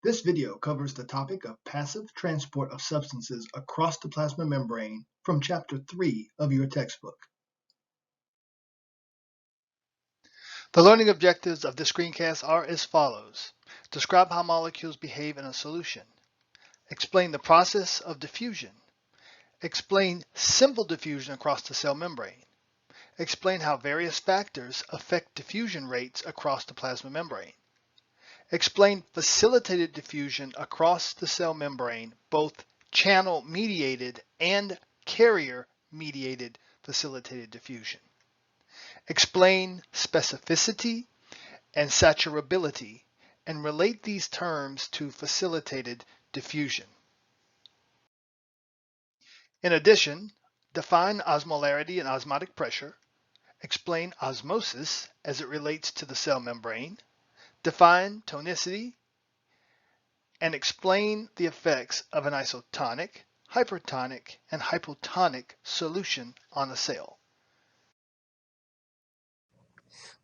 This video covers the topic of passive transport of substances across the plasma membrane from Chapter 3 of your textbook. The learning objectives of this screencast are as follows. Describe how molecules behave in a solution. Explain the process of diffusion. Explain simple diffusion across the cell membrane. Explain how various factors affect diffusion rates across the plasma membrane. Explain facilitated diffusion across the cell membrane, both channel-mediated and carrier-mediated facilitated diffusion. Explain specificity and saturability and relate these terms to facilitated diffusion. In addition, define osmolarity and osmotic pressure, explain osmosis as it relates to the cell membrane, define tonicity, and explain the effects of an isotonic, hypertonic, and hypotonic solution on a cell.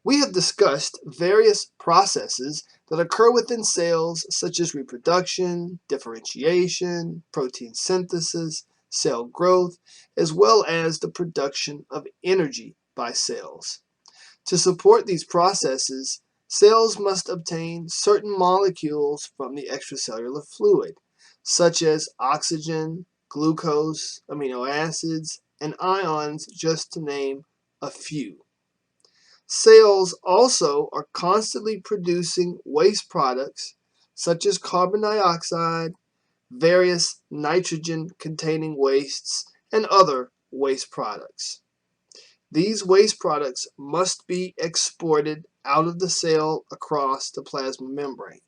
We have discussed various processes that occur within cells such as reproduction, differentiation, protein synthesis, cell growth, as well as the production of energy by cells. To support these processes, cells must obtain certain molecules from the extracellular fluid, such as oxygen, glucose, amino acids, and ions, just to name a few. Cells also are constantly producing waste products such as carbon dioxide, various nitrogen-containing wastes, and other waste products. These waste products must be exported out of the cell across the plasma membrane.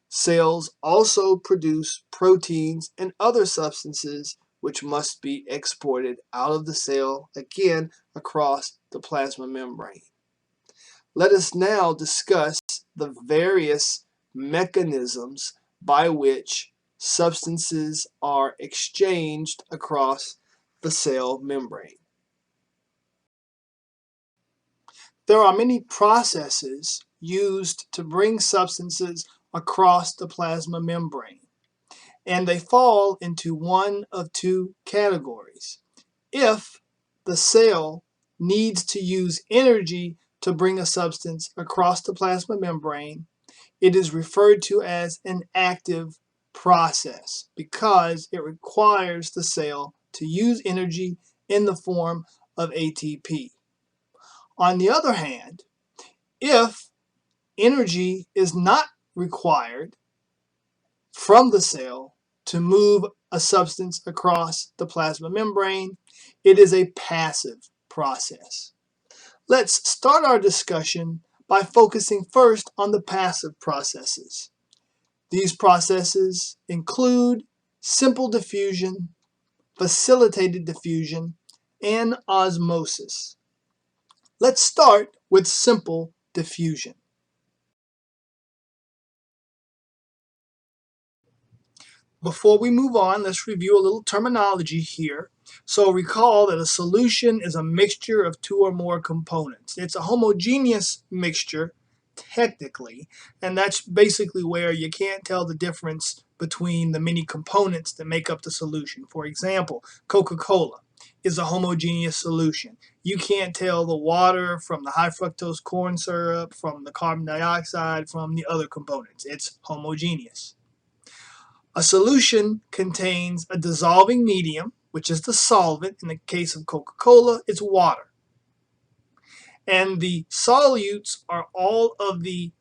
Cells also produce proteins and other substances which must be exported out of the cell, again, across the plasma membrane. Let us now discuss the various mechanisms by which substances are exchanged across the cell membrane. There are many processes used to bring substances across the plasma membrane, and they fall into one of two categories. If the cell needs to use energy to bring a substance across the plasma membrane, it is referred to as an active process because it requires the cell to use energy in the form of ATP. On the other hand, if energy is not required from the cell to move a substance across the plasma membrane, it is a passive process. Let's start our discussion by focusing first on the passive processes. These processes include simple diffusion, facilitated diffusion, and osmosis. Let's start with simple diffusion. Before we move on, let's review a little terminology here. So recall that a solution is a mixture of two or more components. It's a homogeneous mixture, technically, and that's basically where you can't tell the difference between the many components that make up the solution. For example, Coca-Cola is a homogeneous solution. You can't tell the water from the high fructose corn syrup, from the carbon dioxide, from the other components. It's homogeneous. A solution contains a dissolving medium, which is the solvent. In the case of Coca-Cola, it's water. And the solutes are all of the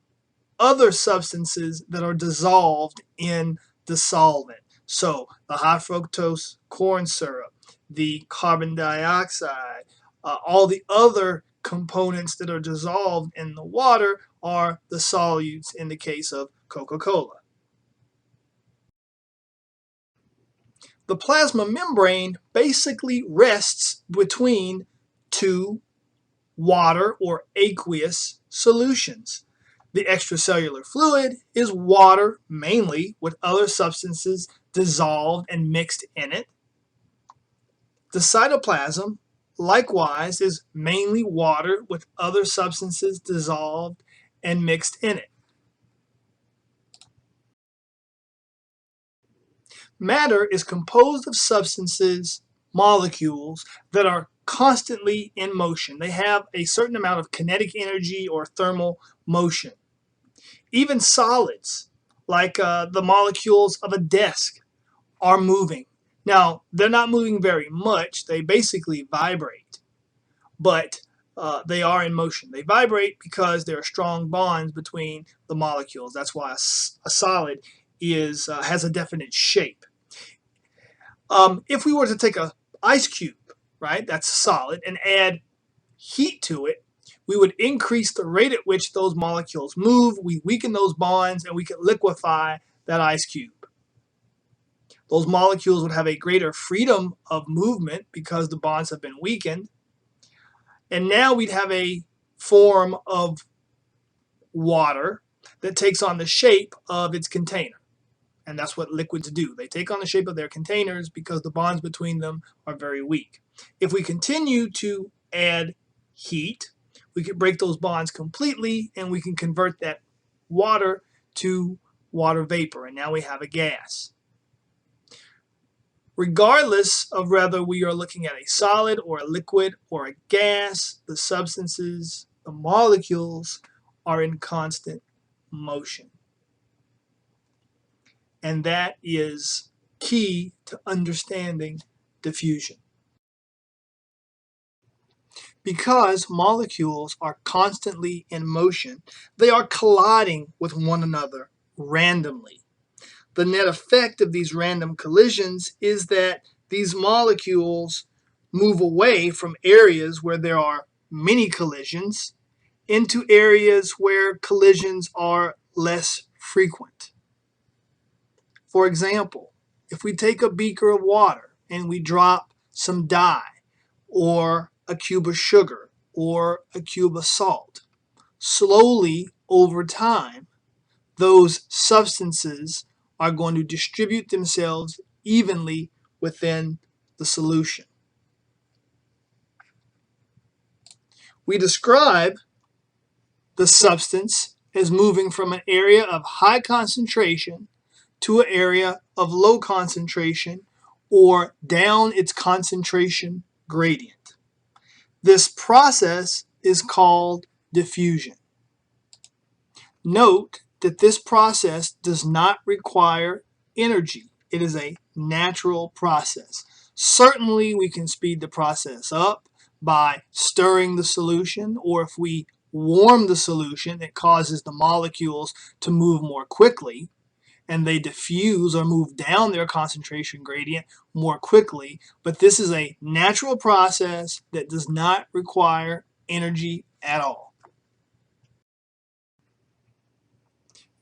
other substances that are dissolved in the solvent. So the high fructose corn syrup, the carbon dioxide, all the other components that are dissolved in the water are the solutes in the case of Coca-Cola. The plasma membrane basically rests between two water or aqueous solutions. The extracellular fluid is water mainly with other substances dissolved and mixed in it. The cytoplasm likewise is mainly water with other substances dissolved and mixed in it. Matter is composed of substances, molecules, that are constantly in motion. They have a certain amount of kinetic energy or thermal motion. Even solids, like the molecules of a desk, are moving. Now, they're not moving very much. They basically vibrate, but they are in motion. They vibrate because there are strong bonds between the molecules. That's why a solid has a definite shape. If we were to take an ice cube, right, that's solid, and add heat to it, we would increase the rate at which those molecules move. We weaken those bonds, and we could liquefy that ice cube. Those molecules would have a greater freedom of movement because the bonds have been weakened. And now we'd have a form of water that takes on the shape of its container. And that's what liquids do. They take on the shape of their containers because the bonds between them are very weak. If we continue to add heat, we can break those bonds completely, and we can convert that water to water vapor, and now we have a gas. Regardless of whether we are looking at a solid or a liquid or a gas, the substances, the molecules, are in constant motion. And that is key to understanding diffusion. Because molecules are constantly in motion, they are colliding with one another randomly. The net effect of these random collisions is that these molecules move away from areas where there are many collisions into areas where collisions are less frequent. For example, if we take a beaker of water and we drop some dye or a cube of sugar or a cube of salt, slowly over time, those substances are going to distribute themselves evenly within the solution. We describe the substance as moving from an area of high concentration to an area of low concentration, or down its concentration gradient. This process is called diffusion. Note that this process does not require energy. It is a natural process. Certainly, we can speed the process up by stirring the solution, or if we warm the solution, it causes the molecules to move more quickly, and they diffuse or move down their concentration gradient more quickly. But this is a natural process that does not require energy at all.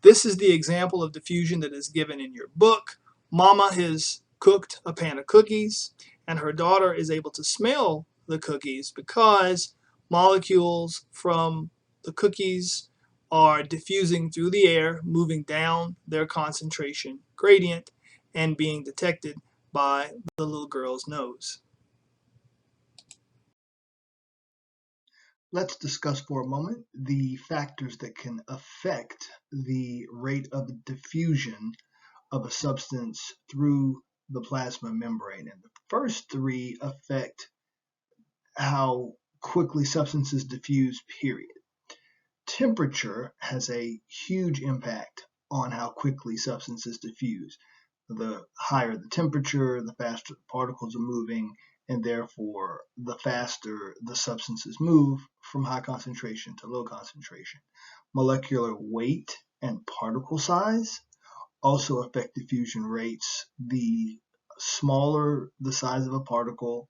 This is the example of diffusion that is given in your book. Mama has cooked a pan of cookies, and her daughter is able to smell the cookies because molecules from the cookies are diffusing through the air, moving down their concentration gradient, and being detected by the little girl's nose. Let's discuss for a moment the factors that can affect the rate of diffusion of a substance through the plasma membrane. And the first three affect how quickly substances diffuse, period. Temperature has a huge impact on how quickly substances diffuse. The higher the temperature, the faster the particles are moving, and therefore the faster the substances move from high concentration to low concentration. Molecular weight and particle size also affect diffusion rates. The smaller the size of a particle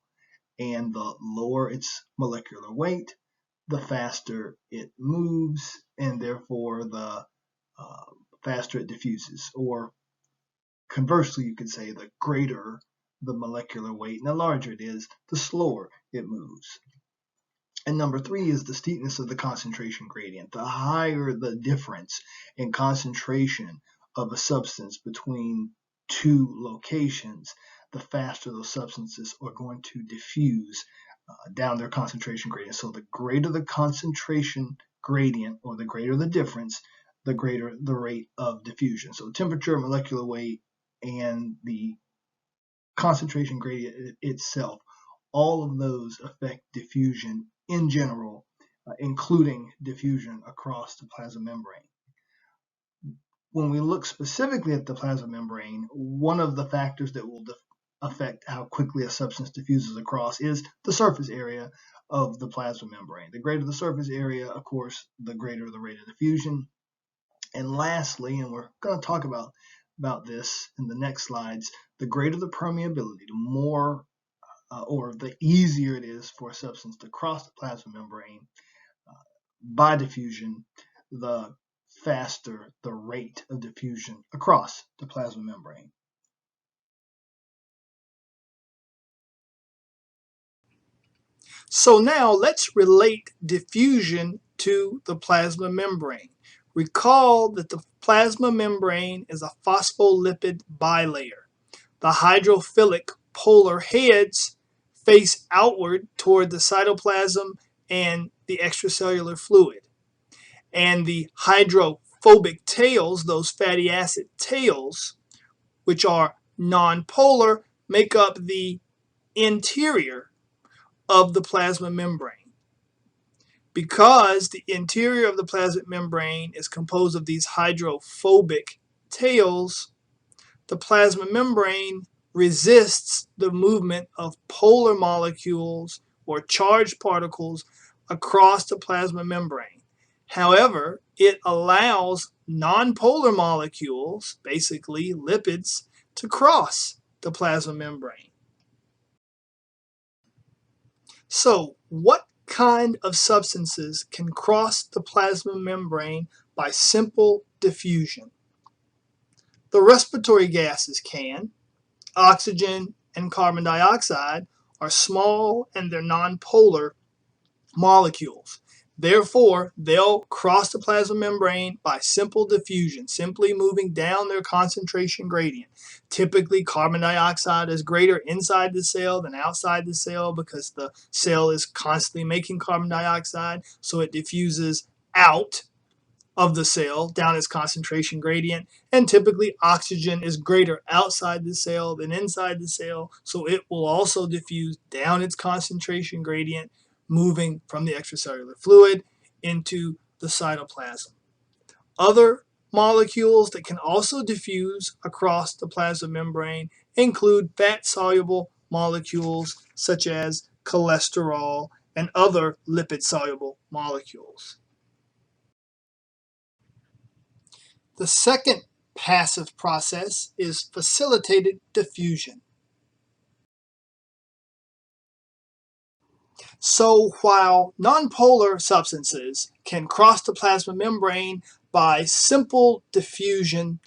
and the lower its molecular weight, the faster it moves, and therefore the faster it diffuses. Or conversely, you could say the greater the molecular weight and the larger it is, the slower it moves. And number three is the steepness of the concentration gradient. The higher the difference in concentration of a substance between two locations, the faster those substances are going to diffuse down their concentration gradient. So the greater the concentration gradient, or the greater the difference, the greater the rate of diffusion. So temperature, molecular weight, and the concentration gradient itself, all of those affect diffusion in general, including diffusion across the plasma membrane. When we look specifically at the plasma membrane, one of the factors that will affect how quickly a substance diffuses across is the surface area of the plasma membrane. The greater the surface area, of course, the greater the rate of diffusion. And lastly, and we're going to talk about this in the next slides, the greater the permeability, the more or the easier it is for a substance to cross the plasma membrane by diffusion, the faster the rate of diffusion across the plasma membrane. So now let's relate diffusion to the plasma membrane. Recall that the plasma membrane is a phospholipid bilayer. The hydrophilic polar heads face outward toward the cytoplasm and the extracellular fluid. And the hydrophobic tails, those fatty acid tails, which are nonpolar, make up the interior of the plasma membrane. Because the interior of the plasma membrane is composed of these hydrophobic tails, the plasma membrane resists the movement of polar molecules or charged particles across the plasma membrane. However, it allows nonpolar molecules, basically lipids, to cross the plasma membrane. So, what kind of substances can cross the plasma membrane by simple diffusion? The respiratory gases can. Oxygen and carbon dioxide are small and they're nonpolar molecules. Therefore, they'll cross the plasma membrane by simple diffusion, simply moving down their concentration gradient. Typically, carbon dioxide is greater inside the cell than outside the cell because the cell is constantly making carbon dioxide, so it diffuses out of the cell down its concentration gradient, and typically oxygen is greater outside the cell than inside the cell, so it will also diffuse down its concentration gradient, moving from the extracellular fluid into the cytoplasm. Other molecules that can also diffuse across the plasma membrane include fat-soluble molecules such as cholesterol and other lipid-soluble molecules. The second passive process is facilitated diffusion. So while nonpolar substances can cross the plasma membrane by simple diffusion,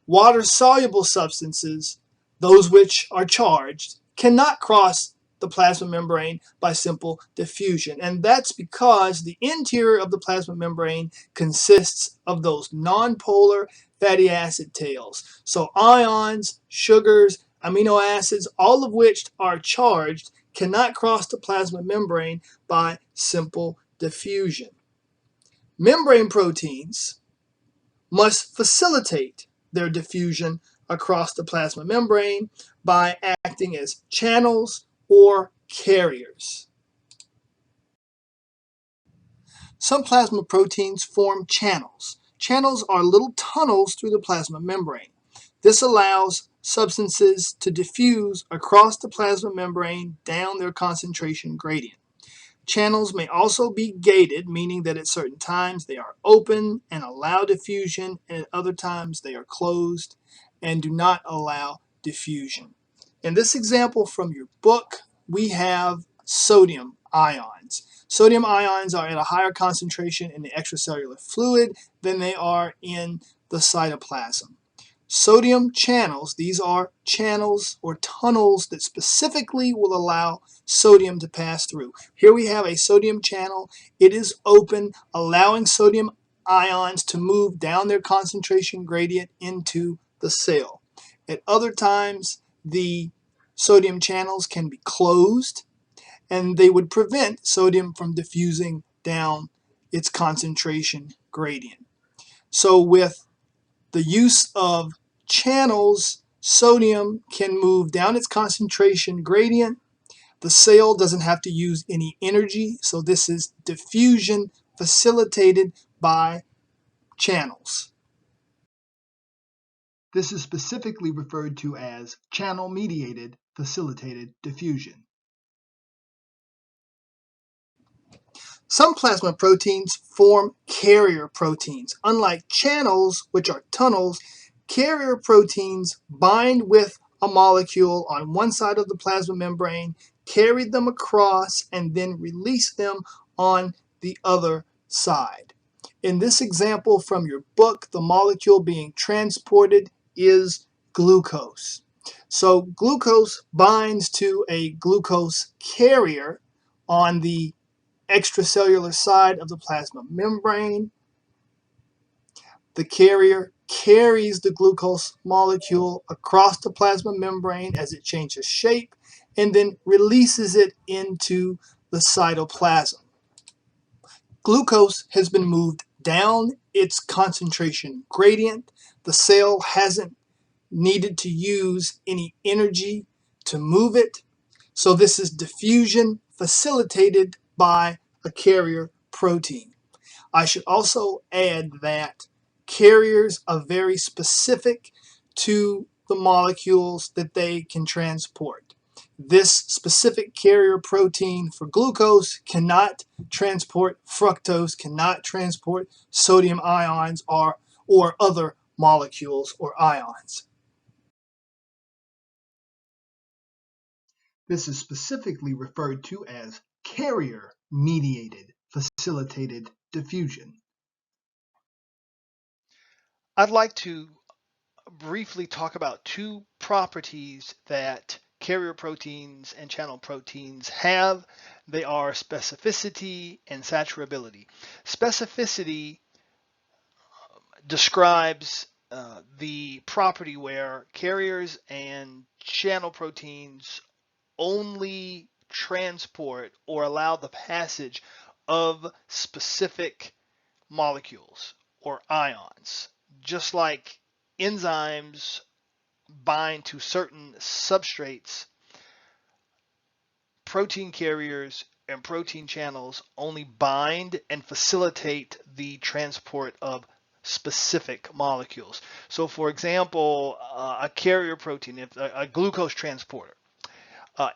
water-soluble substances, those which are charged, cannot cross the plasma membrane by simple diffusion. And that's because the interior of the plasma membrane consists of those nonpolar fatty acid tails. So ions, sugars, amino acids, all of which are charged, cannot cross the plasma membrane by simple diffusion. Membrane proteins must facilitate their diffusion across the plasma membrane by acting as channels or carriers. Some plasma proteins form channels. Channels are little tunnels through the plasma membrane. This allows substances to diffuse across the plasma membrane down their concentration gradient. Channels may also be gated, meaning that at certain times they are open and allow diffusion, and at other times they are closed and do not allow diffusion. In this example from your book, we have sodium ions. Sodium ions are at a higher concentration in the extracellular fluid than they are in the cytoplasm. Sodium channels, these are channels or tunnels that specifically will allow sodium to pass through. Here we have a sodium channel. It is open, allowing sodium ions to move down their concentration gradient into the cell. At other times, the sodium channels can be closed, and they would prevent sodium from diffusing down its concentration gradient. So with the use of channels Sodium can move down its concentration gradient. The cell doesn't have to use any energy, so this is diffusion facilitated by channels. This is specifically referred to as channel-mediated facilitated diffusion. Some plasma proteins form carrier proteins. Unlike channels, which are tunnels, carrier proteins bind with a molecule on one side of the plasma membrane, carry them across, and then release them on the other side. In this example from your book, the molecule being transported is glucose. So glucose binds to a glucose carrier on the extracellular side of the plasma membrane. The carrier carries the glucose molecule across the plasma membrane as it changes shape and then releases it into the cytoplasm. Glucose has been moved down its concentration gradient. The cell hasn't needed to use any energy to move it. So this is diffusion facilitated by a carrier protein. I should also add that carriers are very specific to the molecules that they can transport. This specific carrier protein for glucose cannot transport fructose, cannot transport sodium ions or other molecules or ions. This is specifically referred to as carrier-mediated facilitated diffusion. I'd like to briefly talk about two properties that carrier proteins and channel proteins have. They are specificity and saturability. Specificity describes the property where carriers and channel proteins only transport or allow the passage of specific molecules or ions, just like enzymes bind to certain substrates. Protein carriers and protein channels only bind and facilitate the transport of specific molecules. So for example, a carrier protein, if a glucose transporter,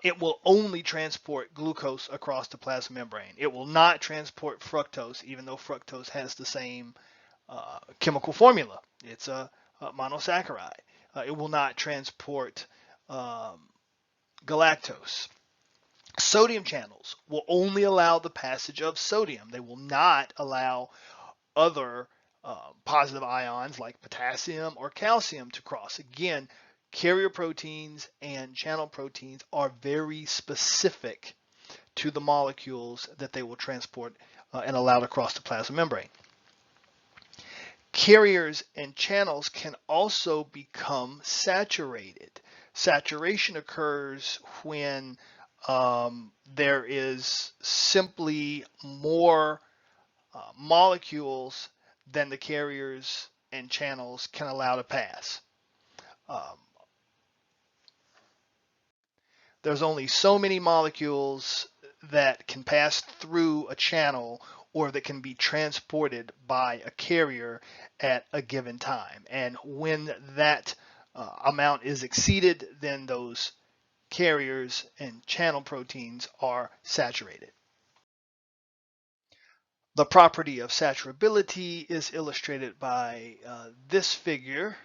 it will only transport glucose across the plasma membrane. It will not transport fructose, even though fructose has the same chemical formula. It's a monosaccharide. It will not transport galactose. Sodium channels will only allow the passage of sodium. They will not allow other positive ions like potassium or calcium to cross. Again, carrier proteins and channel proteins are very specific to the molecules that they will transport and allow to cross the plasma membrane. Carriers and channels can also become saturated. Saturation occurs when there is simply more molecules than the carriers and channels can allow to pass. There's only so many molecules that can pass through a channel or that can be transported by a carrier at a given time. And when that amount is exceeded, then those carriers and channel proteins are saturated. The property of saturability is illustrated by this figure.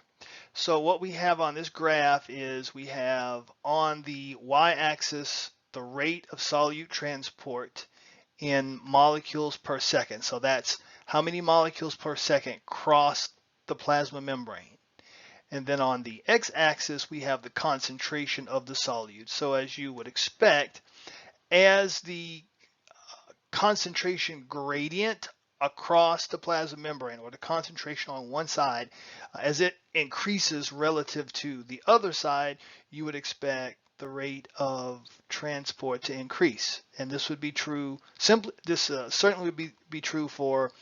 So what we have on this graph is we have on the y-axis the rate of solute transport in molecules per second. So that's how many molecules per second cross the plasma membrane. And then on the x-axis we have the concentration of the solute. So as you would expect, as the concentration gradient across the plasma membrane, or the concentration on one side, as it increases relative to the other side, you would expect the rate of transport to increase. And this would be true, certainly would be true for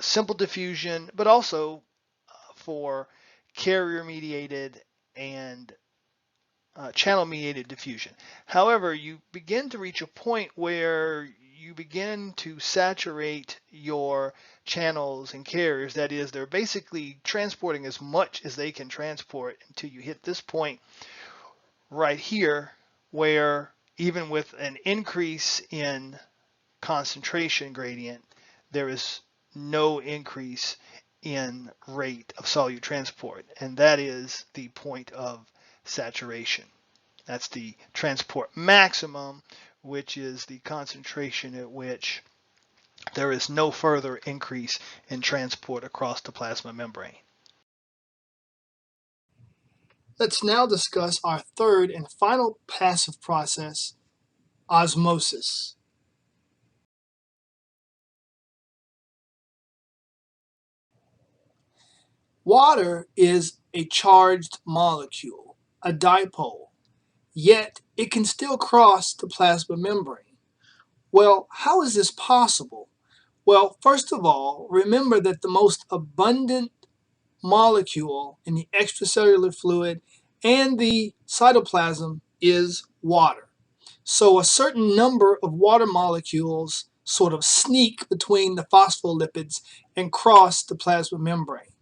simple diffusion, but also for carrier mediated and channel-mediated diffusion. However, you begin to reach a point where you begin to saturate your channels and carriers. That is, they're basically transporting as much as they can transport until you hit this point right here, where even with an increase in concentration gradient, there is no increase in rate of solute transport, and that is the point of saturation. That's the transport maximum, which is the concentration at which there is no further increase in transport across the plasma membrane. Let's now discuss our third and final passive process, osmosis. Water is a charged molecule, a dipole, yet it can still cross the plasma membrane. Well, how is this possible? Well, first of all, remember that the most abundant molecule in the extracellular fluid and the cytoplasm is water. So a certain number of water molecules sort of sneak between the phospholipids and cross the plasma membrane.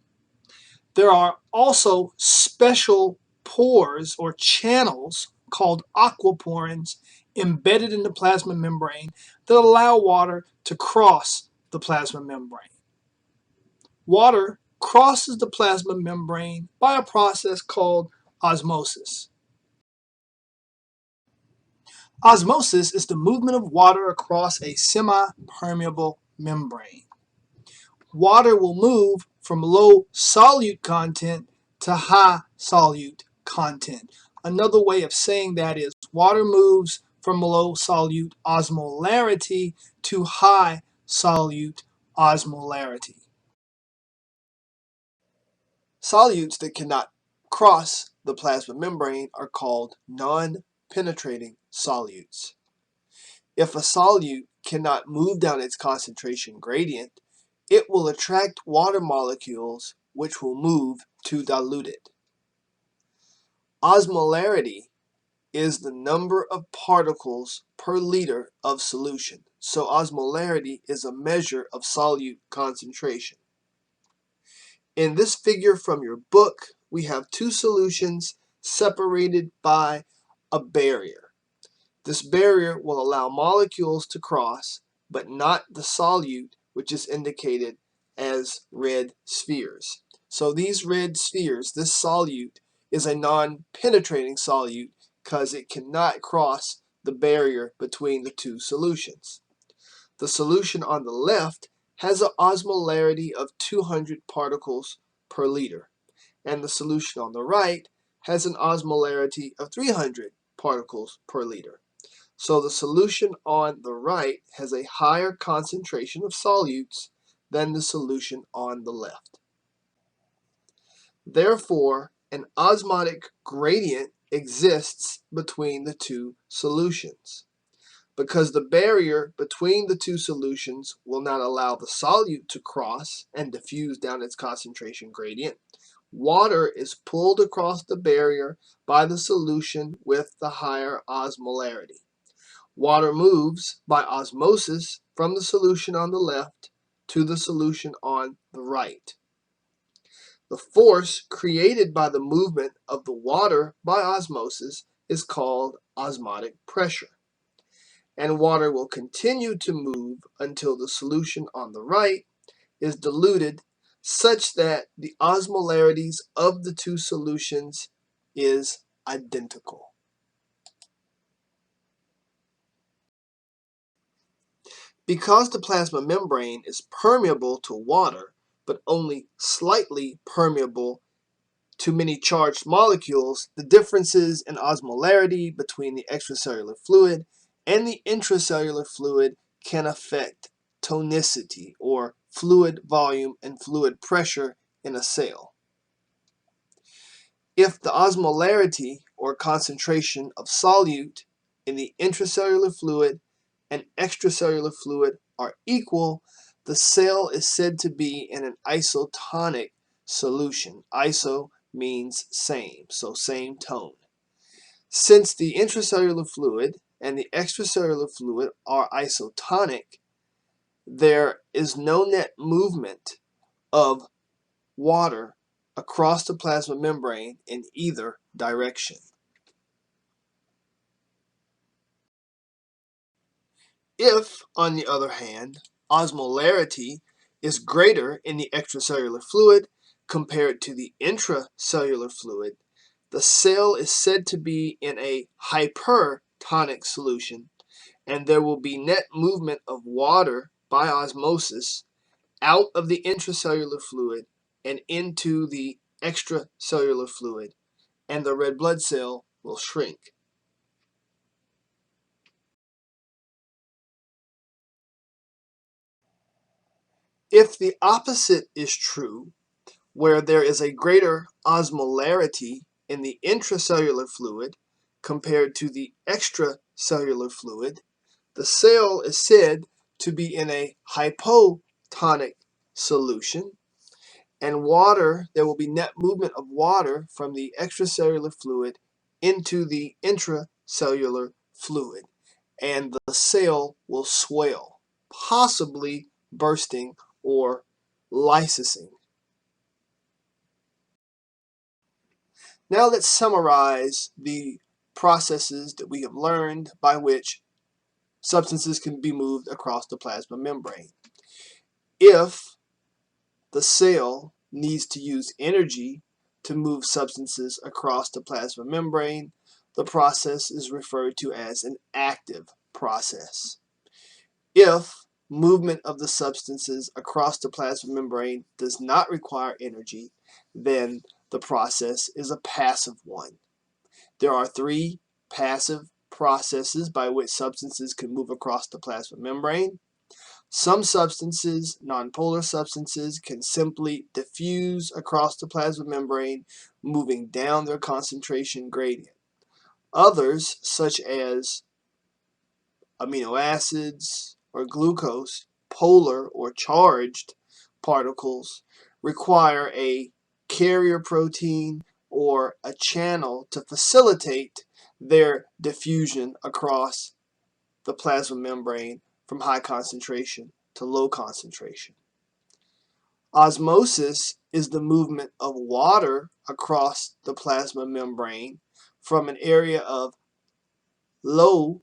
There are also special pores or channels called aquaporins embedded in the plasma membrane that allow water to cross the plasma membrane. Water crosses the plasma membrane by a process called osmosis. Osmosis is the movement of water across a semi-permeable membrane. Water will move from low solute content to high solute content. Another way of saying that is water moves from low solute osmolarity to high solute osmolarity. Solutes that cannot cross the plasma membrane are called non-penetrating solutes. If a solute cannot move down its concentration gradient, it will attract water molecules which will move to dilute it. Osmolarity is the number of particles per liter of solution. So osmolarity is a measure of solute concentration. In this figure from your book, we have two solutions separated by a barrier. This barrier will allow molecules to cross, but not the solute, which is indicated as red spheres. So these red spheres, this solute, is a non-penetrating solute because it cannot cross the barrier between the two solutions. The solution on the left has an osmolarity of 200 particles per liter, and the solution on the right has an osmolarity of 300 particles per liter. So the solution on the right has a higher concentration of solutes than the solution on the left. Therefore, an osmotic gradient exists between the two solutions. Because the barrier between the two solutions will not allow the solute to cross and diffuse down its concentration gradient, water is pulled across the barrier by the solution with the higher osmolarity. Water moves by osmosis from the solution on the left to the solution on the right. The force created by the movement of the water by osmosis is called osmotic pressure. And water will continue to move until the solution on the right is diluted such that the osmolarities of the two solutions is identical. Because the plasma membrane is permeable to water, but only slightly permeable to many charged molecules, the differences in osmolarity between the extracellular fluid and the intracellular fluid can affect tonicity, or fluid volume and fluid pressure in a cell. If the osmolarity, or concentration of solute in the intracellular fluid and extracellular fluid are equal, the cell is said to be in an isotonic solution. Iso means same, so same tone. Since the intracellular fluid and the extracellular fluid are isotonic, there is no net movement of water across the plasma membrane in either direction. If, on the other hand, osmolarity is greater in the extracellular fluid compared to the intracellular fluid, the cell is said to be in a hypertonic solution, and there will be net movement of water by osmosis out of the intracellular fluid and into the extracellular fluid, and the red blood cell will shrink. If the opposite is true, where there is a greater osmolarity in the intracellular fluid compared to the extracellular fluid, the cell is said to be in a hypotonic solution, and there will be net movement of water from the extracellular fluid into the intracellular fluid, and the cell will swell, possibly bursting or lysosing. Now let's summarize the processes that we have learned by which substances can be moved across the plasma membrane. If the cell needs to use energy to move substances across the plasma membrane, the process is referred to as an active process. If movement of the substances across the plasma membrane does not require energy, then the process is a passive one. There are three passive processes by which substances can move across the plasma membrane. Some substances, nonpolar substances, can simply diffuse across the plasma membrane, moving down their concentration gradient. Others, such as amino acids or glucose, polar or charged particles, require a carrier protein or a channel to facilitate their diffusion across the plasma membrane from high concentration to low concentration. Osmosis is the movement of water across the plasma membrane from an area of low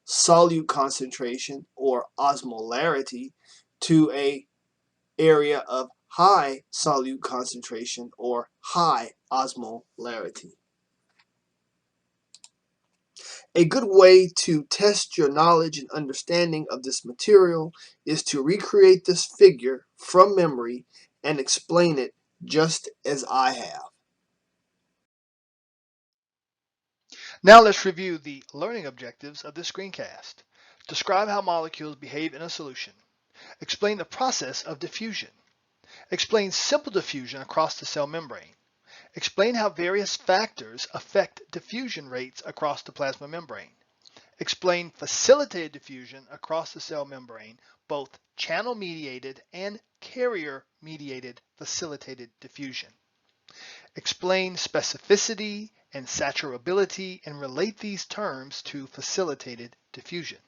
solute concentration or osmolarity to an area of high solute concentration or high osmolarity. A good way to test your knowledge and understanding of this material is to recreate this figure from memory and explain it just as I have. Now let's review the learning objectives of this screencast. Describe how molecules behave in a solution. Explain the process of diffusion. Explain simple diffusion across the cell membrane. Explain how various factors affect diffusion rates across the plasma membrane. Explain facilitated diffusion across the cell membrane, both channel-mediated and carrier-mediated facilitated diffusion. Explain specificity and saturability and relate these terms to facilitated diffusion.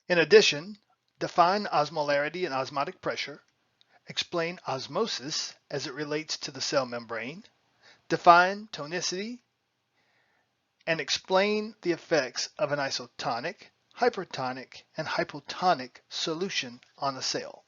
In addition, define osmolarity and osmotic pressure. Explain osmosis as it relates to the cell membrane. Define tonicity and explain the effects of an isotonic, hypertonic, and hypotonic solution on a cell.